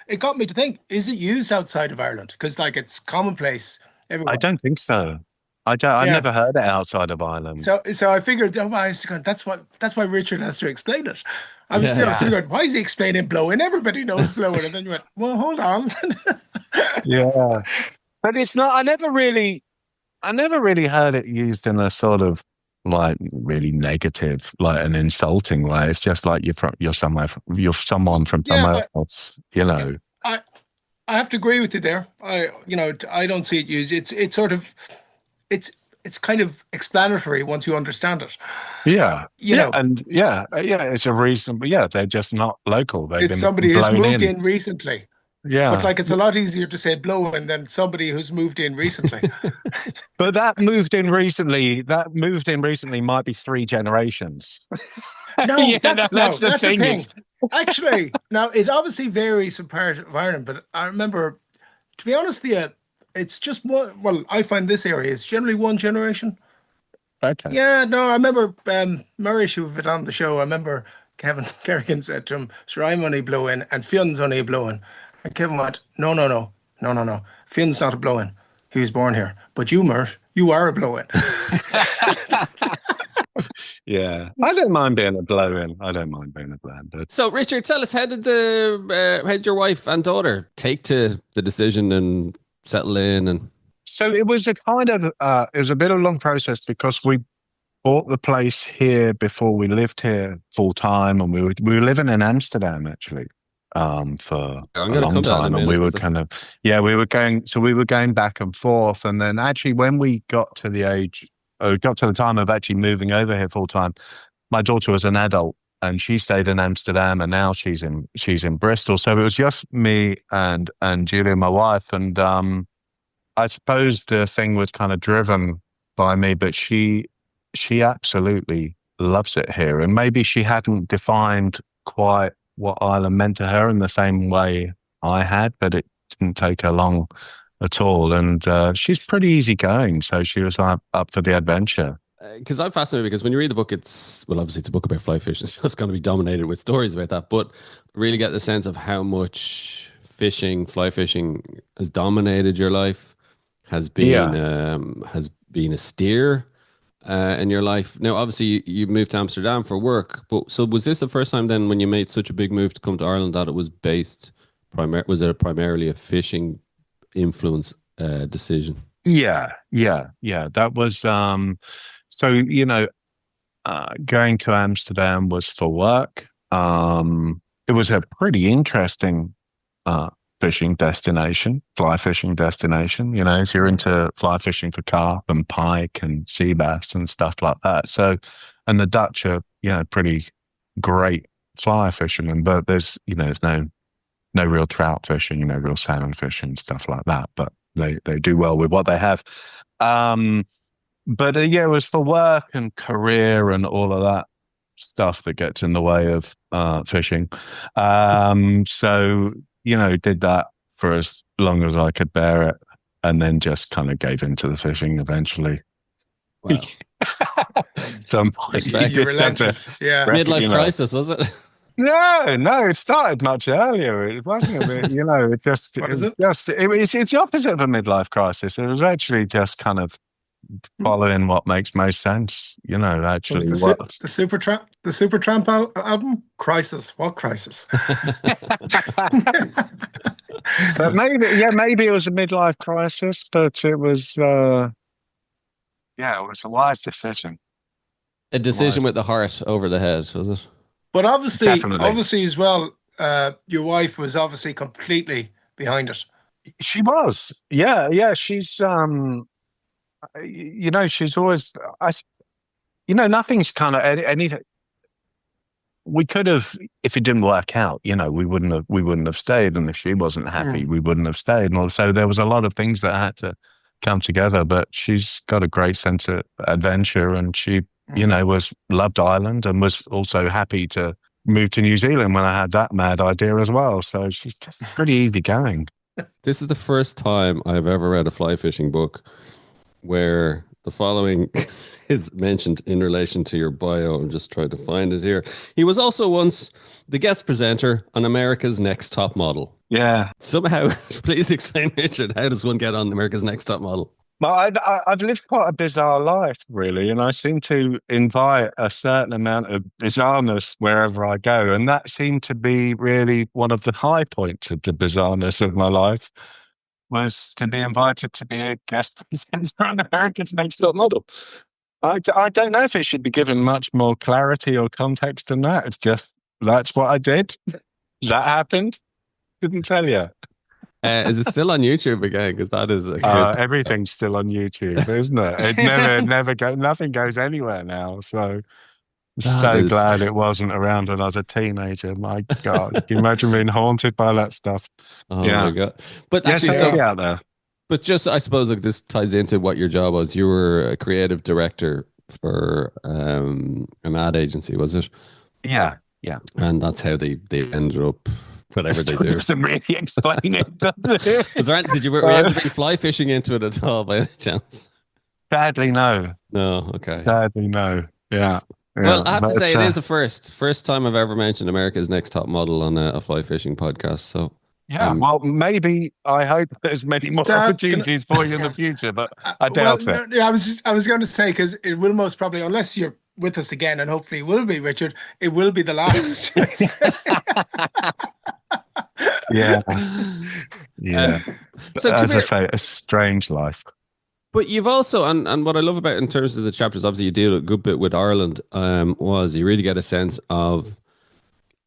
it got me to think, is it used outside of Ireland? Because it's commonplace everywhere. I don't think so. I've never heard it outside of Ireland. So I figured, that's why Richard has to explain it. I was sitting going, why is he explaining blow-in? Everybody knows blow-in. And then you went, well, hold on. Yeah. But it's not, I never really heard it used in a sort of like really negative, like an insulting way. It's just like you're someone from somewhere else, I have to agree with you there. I don't see it used. It's sort of, it's it's kind of explanatory once you understand it. Yeah, You yeah, know, and yeah, it's a reasonable. Yeah, they're just not local. They've it's been somebody who's blown moved in. in recently, but Yeah, like it's a lot easier to say blowing than somebody who's moved in recently. but that moved in recently. That moved in recently might be 3 generations. No, Yeah, no, that's the that's the thing. thing. Actually, now it obviously varies from part of Ireland, but I remember, to be honest with you, it's just one. Well, I find this area is generally one generation. Okay. Yeah, no, I remember Murray, who had on the show. I remember Kevin Kerrigan said to him, "Sure, I'm only blowing, and Fionn's only a blowing." And Kevin went, "No, no, no, no, no, no. Fionn's not a blowing. He was born here. But you, Mert, you are a blowing." Yeah, I don't mind being a blow-in. I don't mind being a blow-in, but So, Richard, tell us, how did your wife and daughter take to the decision and settle in? And so it was a kind of it was a bit of a long process because we bought the place here before we lived here full time, and we were living in Amsterdam actually for I'm a going to long come to that in a time, and we minute. were kind of we were going back and forth, and then actually when we got to the age, got to the time of actually moving over here full time, my daughter was an adult. And she stayed in Amsterdam, and now she's in Bristol. So it was just me and Julia, my wife, and I suppose the thing was kind of driven by me, but she absolutely loves it here. And maybe she hadn't defined quite what Ireland meant to her in the same way I had, but it didn't take her long at all. And she's pretty easygoing, so she was up for the adventure. Because I'm fascinated, because when you read the book, obviously it's a book about fly fishing, so it's going to be dominated with stories about that, but really get the sense of how much fly fishing has dominated your life, Yeah. has been a steer in your life. Now, obviously, you moved to Amsterdam for work, but so was this the first time then when you made such a big move to come to Ireland that it was was it primarily a fishing influence decision? Yeah. That was so going to Amsterdam was for work. It was a pretty interesting fishing destination, fly fishing destination. If you're into fly fishing for carp and pike and sea bass and stuff like that. So, and the Dutch are, pretty great fly fishermen, but there's no real trout fishing, real salmon fishing, stuff like that. But they do well with what they have. But yeah, it was for work and career and all of that stuff that gets in the way of fishing. So, did that for as long as I could bear it, and then just kind of gave into the fishing eventually. Wow. Some point You relented. Yeah. Midlife crisis, was it? No, it started much earlier. It wasn't a bit, What is it? It's the opposite of a midlife crisis. It was actually just kind of following what makes most sense, actually. The Supertramp album? Crisis. What crisis? But maybe it was a midlife crisis, but it was, it was a wise decision. A decision with the heart over the head, was it? But obviously, Definitely. as well, your wife was obviously completely behind it. She was, yeah. She's, she's always, nothing's kind of anything. We could have, if it didn't work out, we wouldn't have stayed, and if she wasn't happy, we wouldn't have stayed. And also, there was a lot of things that had to come together. But she's got a great sense of adventure, and she, loved Ireland and was also happy to move to New Zealand when I had that mad idea as well. So she's just pretty easygoing. This is the first time I've ever read a fly fishing book where the following is mentioned in relation to your bio. I'm just trying to find it here. He was also once the guest presenter on America's Next Top Model. Yeah. Somehow, please explain, Richard, how does one get on America's Next Top Model? Well, I've lived quite a bizarre life, really, and I seem to invite a certain amount of bizarreness wherever I go, and that seemed to be really one of the high points of the bizarreness of my life, was to be invited to be a guest presenter on America's Next Top Model. I don't know if it should be given much more clarity or context than that. It's just, that's what I did. That happened. Couldn't tell you. Is it still on YouTube again? Because that is a good. Everything's still on YouTube, isn't it? It never go. Nothing goes anywhere now. So That is. glad it wasn't around when I was a teenager. My God, can you imagine being haunted by that stuff? Oh Yeah. my god! But Yes, actually, I will so be out there. but just I suppose like this ties into what your job was. You were a creative director for an ad agency, was it? Yeah, yeah. And that's how they ended up whatever they do. Doesn't really explain it, does it? Was there, did you were you able to bring fly fishing into it at all by any chance? Sadly, no. No. Okay. Sadly, no. Yeah. Well, I have but to say it it's, is a first time I've ever mentioned America's Next Top Model on a fly fishing podcast. So yeah, well, maybe I hope there's many more opportunities for you in the future, but I doubt it. No, I was going to say, because it will most probably, unless you're with us again, and hopefully will be, Richard, it will be the last. Yeah. Yeah. So as I say, a strange life. But you've also, and what I love about in terms of the chapters, obviously you deal a good bit with Ireland, was you really get a sense of,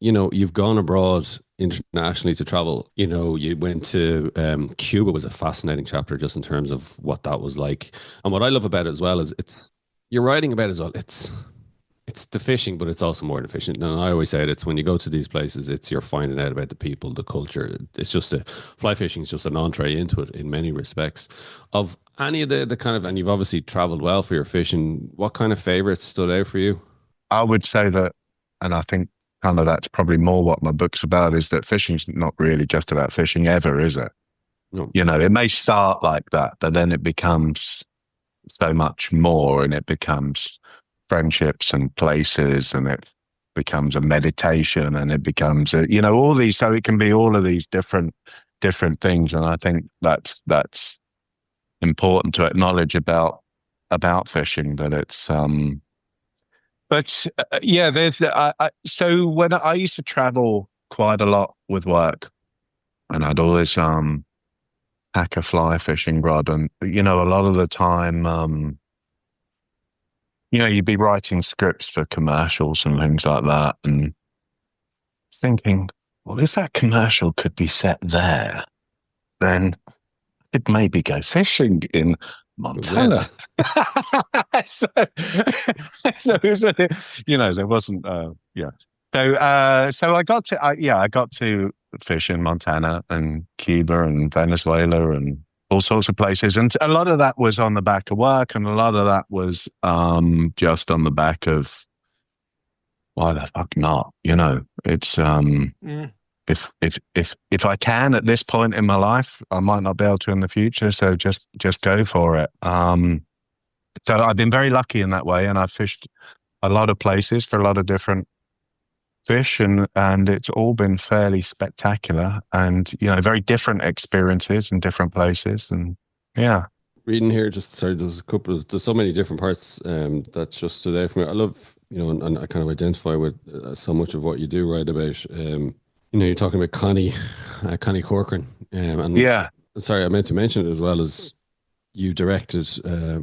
you've gone abroad internationally to travel. You went to Cuba was a fascinating chapter just in terms of what that was like. And what I love about it as well is you're writing about it as well. It's the fishing, but it's also more than fishing. And I always say it's when you go to these places, you're finding out about the people, the culture. It's just fly fishing is just an entree into it in many respects. Of any of the kind of, and you've obviously traveled well for your fishing. What kind of favorites stood out for you? I would say that, and I think kind of that's probably more what my book's about, is that fishing's not really just about fishing ever, is it? No. It may start like that, but then it becomes so much more, and it becomes friendships and places, and it becomes a meditation, and it becomes all these, so it can be all of these different things. And I think that's important to acknowledge about fishing, that it's there's so when I used to travel quite a lot with work, and I'd always pack a fly fishing rod, and a lot of the time you'd be writing scripts for commercials and things like that, and thinking, well, if that commercial could be set there, then I'd maybe go fishing in Montana. so there wasn't, yeah. So I got to fish in Montana and Cuba and Venezuela and all sorts of places. And a lot of that was on the back of work, and a lot of that was just on the back of, why the fuck not? It's if I can at this point in my life, I might not be able to in the future. So just go for it. So I've been very lucky in that way, and I've fished a lot of places for a lot of different fish, and it's all been fairly spectacular, and very different experiences in different places. And yeah, reading here, there's so many different parts that just stood out for me. I love, and I kind of identify with so much of what you do write about. You're talking about Connie Corcoran, and yeah, sorry, I meant to mention it as well, as you directed,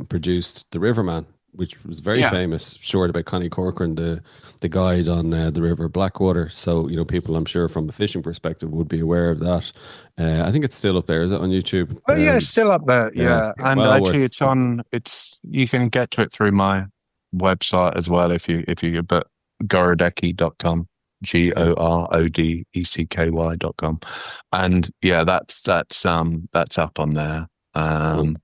produced The Riverman, which was very famous short about Connie Corcoran, the guide on the river Blackwater. So people, I'm sure, from a fishing perspective, would be aware of that. I think it's still up there. Is it on YouTube? Oh yeah, it's still up there. Yeah, and well actually, you can get to it through my website as well if you but Gorodecky.com. GORODECKY.com, and yeah, that's up on there. Well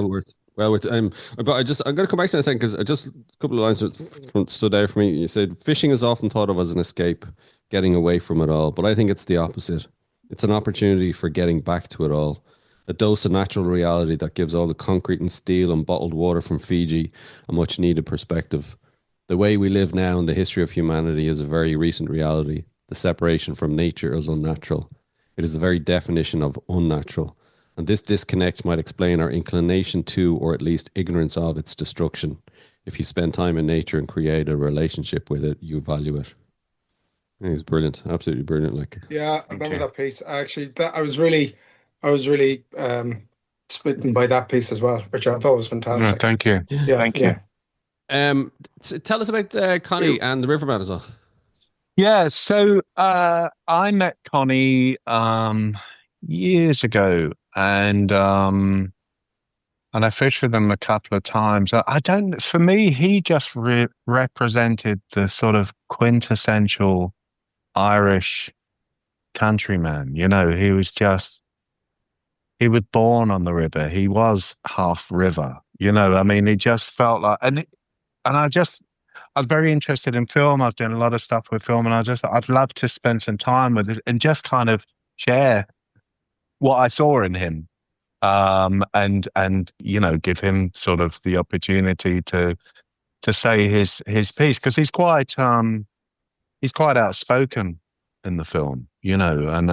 worth. But I'm going to come back to that in a second, because just a couple of lines that stood out for me. You said fishing is often thought of as an escape, getting away from it all, but I think it's the opposite. It's an opportunity for getting back to it all. A dose of natural reality that gives all the concrete and steel and bottled water from Fiji a much needed perspective. The way we live now in the history of humanity is a very recent reality. The separation from nature is unnatural. It is the very definition of unnatural. And this disconnect might explain our inclination to, or at least ignorance of, its destruction. If you spend time in nature and create a relationship with it, you value it. I think it's brilliant, absolutely brilliant. Yeah, I remember that piece. Actually, I was really smitten by that piece as well, Richard. I thought it was fantastic. No, thank you. Yeah, thank you. So tell us about Connie and the Riverman as well. Yeah, so I met Connie years ago, and I fished with him a couple of times. I don't. For me, he just represented the sort of quintessential Irish countryman. You know, he was born on the river. He was half river. You know, I mean, he just felt like, and I was very interested in film. I was doing a lot of stuff with film, and I'd love to spend some time with it and just kind of share what I saw in him. And you know, give him sort of the opportunity to say his piece, because he's quite outspoken in the film, you know, and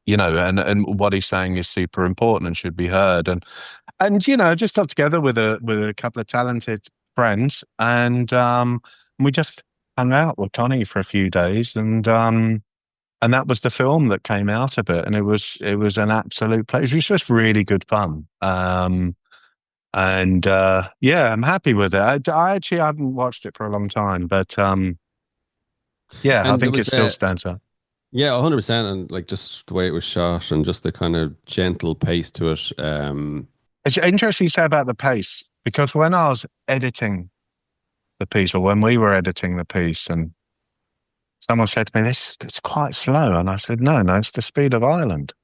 you know, and what he's saying is super important and should be heard. And you know, I just got together with a couple of talented friends, and we just hung out with Connie for a few days, and that was the film that came out of it, and it was an absolute pleasure. It was just really good fun. And yeah, I'm happy with it. I actually haven't watched it for a long time, but yeah, I And there think it was still stands up. yeah, 100%. And like just the way it was shot and just the kind of gentle pace to it. It's interesting you say about the pace, because when I was editing the piece, or when we were editing the piece, and someone said to me, it's quite slow. And I said, no, it's the speed of Ireland.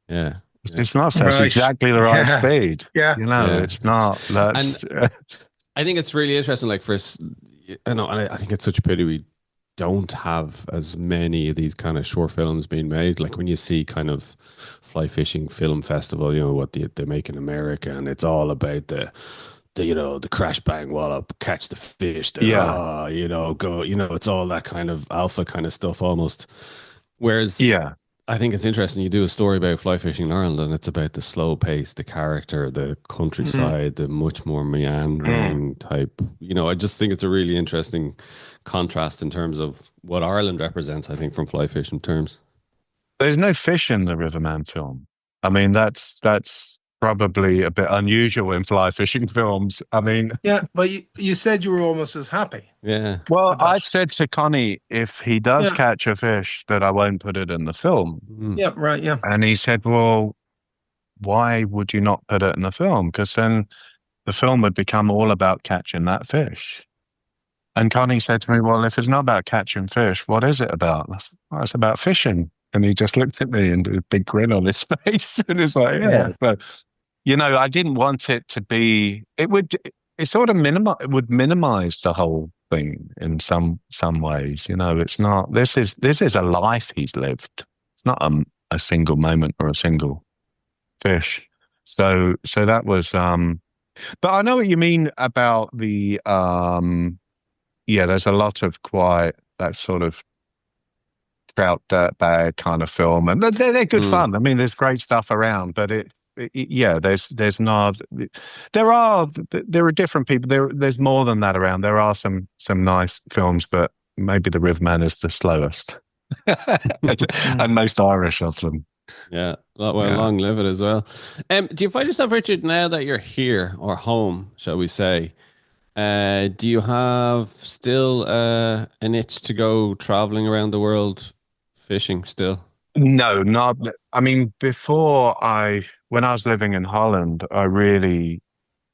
Yeah. It's not so. It's Right. exactly the right Yeah. speed. Yeah. You know, Yeah. it's not. That's, I think it's really interesting. Like I know, and I think it's such a pity we don't have as many of these kind of short films being made. Like when you see kind of fly fishing film festival, you know what they make in America, and it's all about the you know the crash bang wallop, catch the fish, yeah. you know go, you know it's all that kind of alpha kind of stuff almost. Whereas Yeah. I think it's interesting. You do a story about fly fishing in Ireland, and it's about the slow pace, the character, the countryside, the much more meandering type. You know, I just think it's a really interesting contrast in terms of what Ireland represents, I think, from fly fishing terms. There's no fish in the Riverman film. I mean, that's probably a bit unusual in fly fishing films. I mean, Yeah, but you said you were almost as happy Yeah. well, with I that. said to Connie, if he does Yeah. catch a fish, that I won't put it in the film. Mm. Yeah, right, yeah. And he said, well, why would you not put it in the film? Because then the film would become all about catching that fish. And Connie said to me, well, if it's not about catching fish, what is it about? And I said, well, it's about fishing. And he just looked at me and did a big grin on his face. And it's like, yeah. But, you know, I didn't want it to be, it sort of it would minimize the whole thing in some ways. You know, it's not, this is a life he's lived. It's not a single moment or a single fish. So that was, but I know what you mean about the, yeah, there's a lot of quite that sort of trout dirtbag kind of film, and they're good fun. I mean, there's great stuff around, but yeah, there's not. There are different people. There's more than that around. There are some nice films, but maybe The Riverman is the slowest and most Irish of them. Yeah, long live it as well. Do you find yourself, Richard, now that you're here or home, shall we say? Do you have still an itch to go traveling around the world fishing still? No, not. I mean, when I was living in Holland, I really,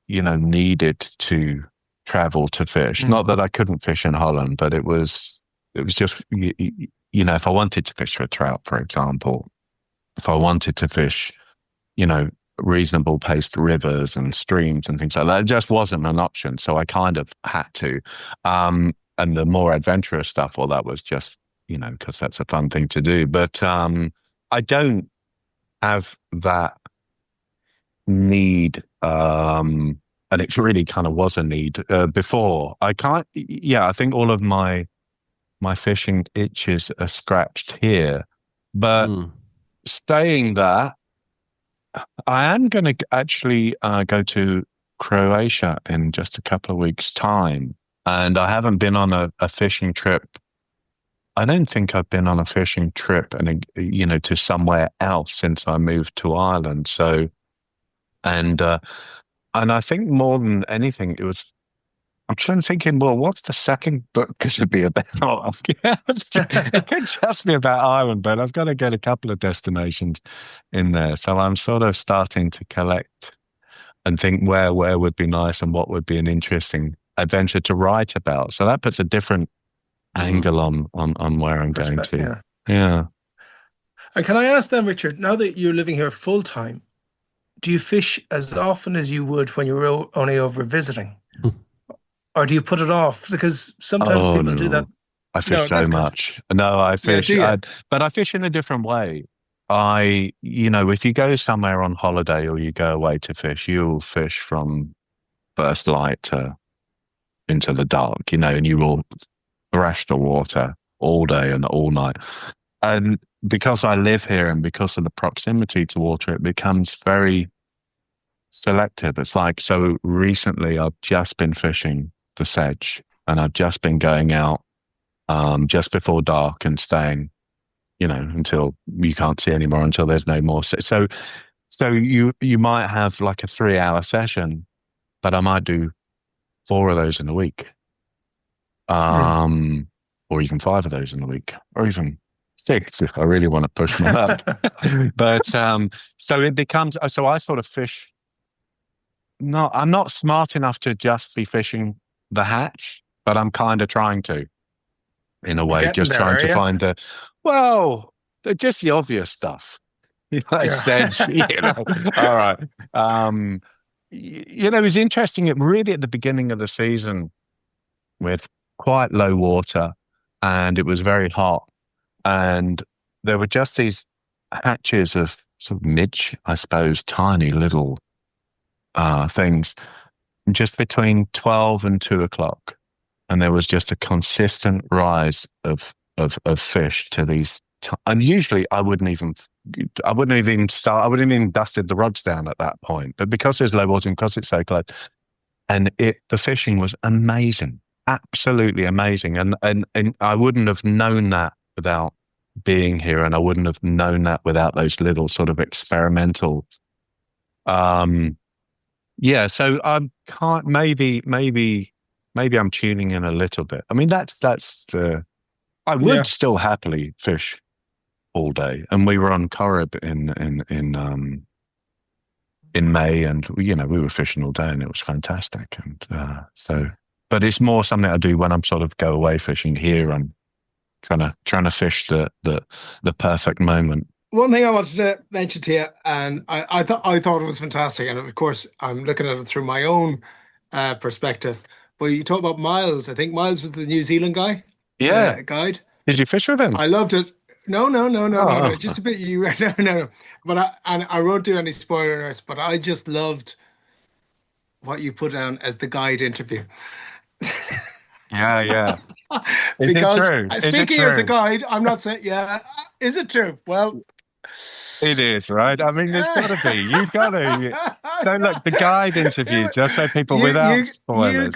you know, needed to travel to fish. Not that I couldn't fish in Holland, but it was just, you know, if I wanted to fish for trout, for example, if I wanted to fish, you know, reasonable paced rivers and streams and things like that, it just wasn't an option. So I kind of had to. And the more adventurous stuff, well, that was just, you know, because that's a fun thing to do. But I don't have that need. And it really kind of was a need before. I think all of my fishing itches are scratched here. But saying that, I am going to actually go to Croatia in just a couple of weeks' time. And I haven't been on a fishing trip. I don't think I've been on a fishing trip and, you know, to somewhere else since I moved to Ireland. So, and I think more than anything, it was I'm trying to thinking, well, what's the second book going to be about? It could just be about Ireland, but I've got to get a couple of destinations in there. So I'm sort of starting to collect and think where would be nice and what would be an interesting adventure to write about. So that puts a different angle on where I'm going to. Yeah. And can I ask then, Richard, now that you're living here full time, do you fish as often as you would when you were only over visiting? Or do you put it off? Because sometimes people do that. I fish so much. No, I fish, but I fish in a different way. If you go somewhere on holiday or you go away to fish, you'll fish from first light to into the dark, and you will thrash the water all day and all night. And because I live here and because of the proximity to water, it becomes very selective. It's like, so recently I've just been fishing the sedge and I've just been going out just before dark and staying, until you can't see anymore, until there's no more. So you might have like a 3-hour session, but I might do 4 of those in a week, or even 5 of those in a week, or even 6 if I really want to push my luck. But so it becomes, so I sort of fish. No, I'm not smart enough to just be fishing the hatch, but I'm kind of trying to, in a way, just trying to find just the obvious stuff. Sedge, all right. It was interesting. It really at the beginning of the season with quite low water and it was very hot and there were just these hatches of sort of midge, I suppose, tiny little things just between 12 and 2 o'clock. And there was just a consistent rise of fish to these. And usually I wouldn't even dusted the rods down at that point. But because there's low water and because it's so close, and the fishing was amazing, absolutely amazing. And I wouldn't have known that without being here, and I wouldn't have known that without those little sort of experimental. So I can't. Maybe I'm tuning in a little bit. I mean, that's the. I would still happily fish all day, and we were on Corrib in May, and we were fishing all day, and it was fantastic. And but it's more something I do when I'm sort of go away fishing here and trying to fish the perfect moment. One thing I wanted to mention to you, and I thought it was fantastic, and of course I'm looking at it through my own perspective. But you talk about Miles. I think Miles was the New Zealand guy. Yeah, guide. Did you fish with him? I loved it. No. Just a bit. No. But I won't do any spoilers. But I just loved what you put down as the guide interview. Yeah. Is because it true? Speaking as a guide, I'm not saying. Yeah, is it true? Well, it is, right? I mean, there's got to be. You got to. So look, the guide interview, just so people without spoilers. You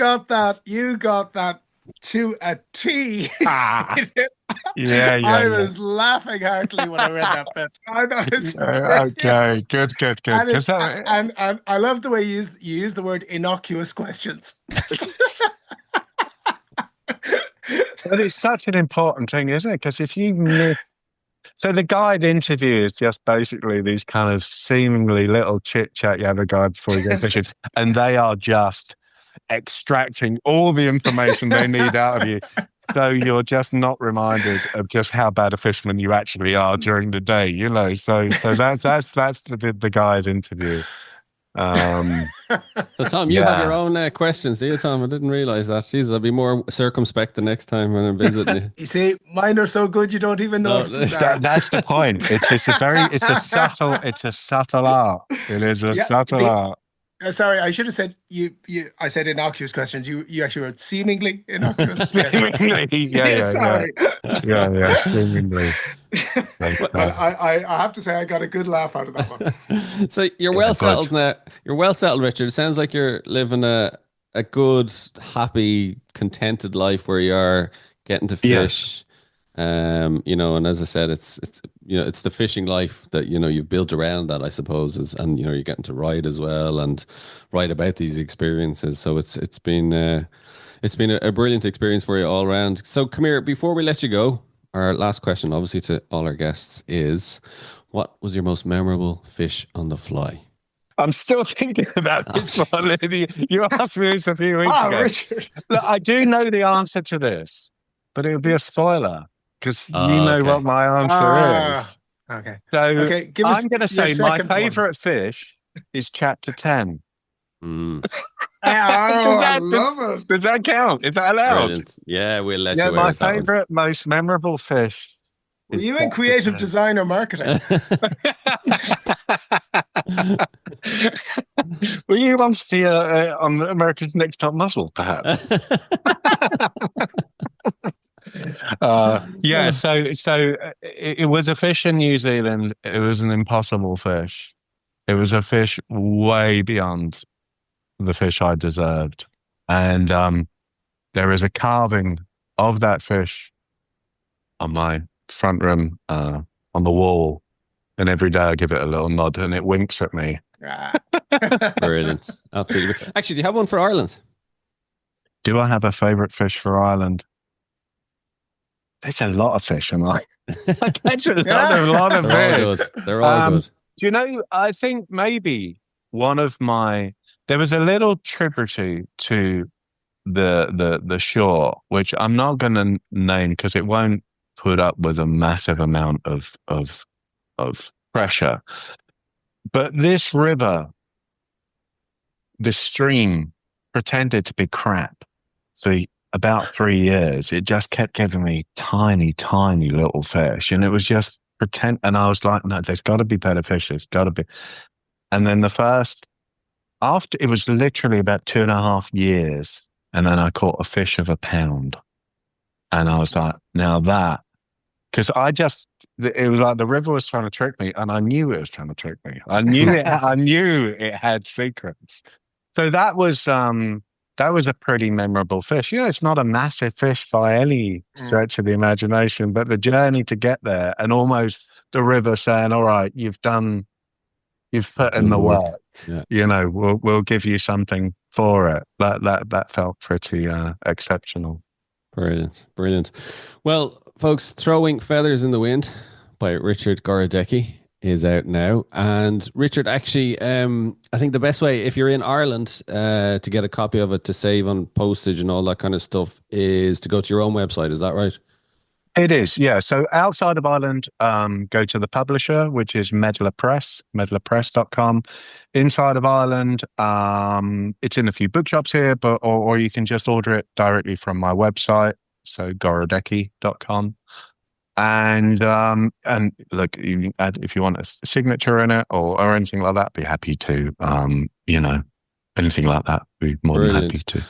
got that to a T. Yeah. I was laughing heartily when I read that bit. I thought it's okay. Good. And I love the way you use the word innocuous questions. But it's such an important thing, isn't it? Because if you miss. So the guide interview is just basically these kind of seemingly little chit chat you have a guide before you go fishing, and they are just extracting all the information they need out of you. So you're just not reminded of just how bad a fisherman you actually are during the day, So that's the guide interview. So Tom, you have your own questions, do you, Tom? I didn't realize that. Jesus, I'll be more circumspect the next time when I'm visiting you. You see, mine are so good you don't even notice them. That's the point. It's a subtle art. It is a subtle art. Sorry, I should have said I said innocuous questions. You actually wrote seemingly innocuous. Seemingly, Sorry. Yeah, seemingly. But I have to say I got a good laugh out of that one. So you're well settled now. You're well settled, Richard. It sounds like you're living a good, happy, contented life where you are getting to fish. And as I said, it's it's the fishing life that, you've built around that, I suppose, and, you're getting to ride as well and write about these experiences. So it's been a brilliant experience for you all around. So come here, before we let you go, our last question, obviously, to all our guests is, what was your most memorable fish on the fly? I'm still thinking about this one. You asked me this a few weeks ago. Richard. Look, I do know the answer to this, but it would be a spoiler because you know what my answer is. Okay. So I'm going to say my favourite fish is chapter 10. I love it. Does that count? Is that allowed? Brilliant. Yeah, we'll let you. My favourite, most memorable fish. Were you in creative design or marketing? Were you on America's Next Top Model, perhaps? So it was a fish in New Zealand. It was an impossible fish. It was a fish way beyond the fish I deserved. And there is a carving of that fish on my front room on the wall. And every day I give it a little nod and it winks at me. Brilliant. Absolutely. Actually, do you have one for Ireland? Do I have a favourite fish for Ireland? There's a lot of fish, am I? I catch a lot of fish. They're all good. Do you know, I think maybe there was a little tributary to the shore, which I'm not going to name because it won't put up with a massive amount of pressure. But this river, this stream, pretended to be crap for about 3 years. It just kept giving me tiny, tiny little fish. And it was just pretend. And I was like, no, there's got to be better fish. There's got to be. And then after it was literally about 2.5 years. And then I caught a fish of 1 pound. And I was like, now that, because it was like the river was trying to trick me, and I knew it was trying to trick me. I knew it had secrets. So that was a pretty memorable fish. It's not a massive fish by any stretch of the imagination, but the journey to get there and almost the river saying, all right, you've put in the work. Yeah. We'll give you something for it. That felt pretty exceptional. Brilliant. Well, folks, Throwing Feathers in the Wind by Richard Gorodecky is out now. And Richard, actually, I think the best way, if you're in Ireland, to get a copy of it to save on postage and all that kind of stuff, is to go to your own website. Is that right? It is, yeah. So outside of Ireland, go to the publisher, which is Medlar Press, medlarpress.com. Inside of Ireland, it's in a few bookshops here, or you can just order it directly from my website, so gorodecky.com. And look, you can add, if you want a signature in it or anything like that, be happy to, anything like that, be more than happy to.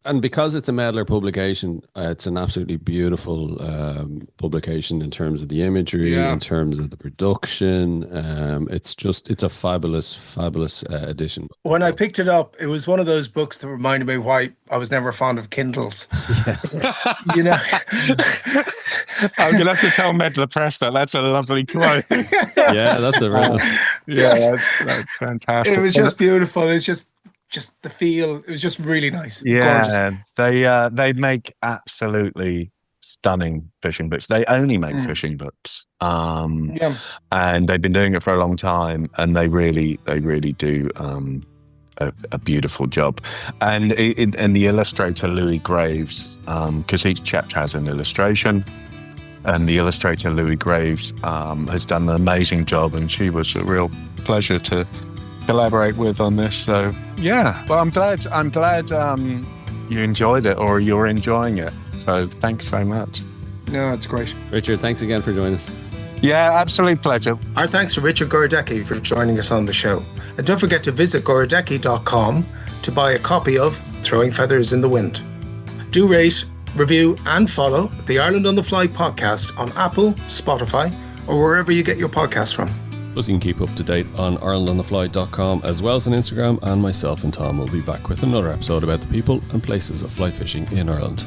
And because it's a Medlar publication, it's an absolutely beautiful publication in terms of the imagery, in terms of the production. It's a fabulous edition. When I picked it up, it was one of those books that reminded me why I was never fond of Kindles. I'm gonna have to tell Medlar Press that's a lovely quote. Yeah, that's a real. That's fantastic. It was just beautiful. It's just the feel. It was just really nice. Yeah, gorgeous. They make absolutely stunning fishing books. They only make fishing books. And they've been doing it for a long time, and they really do a beautiful job. And the illustrator Louis Graves, because each chapter has an illustration, and the illustrator Louis Graves has done an amazing job, and she was a real pleasure to collaborate with on this. So well, I'm glad you enjoyed it, or you're enjoying it. So thanks so much. No, it's great. Richard, thanks again for joining us. Yeah, absolute pleasure. Our thanks to Richard Gorodecky for joining us on the show. And don't forget to visit gorodecky.com to buy a copy of Throwing Feathers in the Wind. Do rate, review and follow the Ireland on the Fly podcast on Apple, Spotify, or wherever you get your podcasts from. Plus, you can keep up to date on IrelandOnTheFly.com, as well as on Instagram, and myself and Tom will be back with another episode about the people and places of fly fishing in Ireland.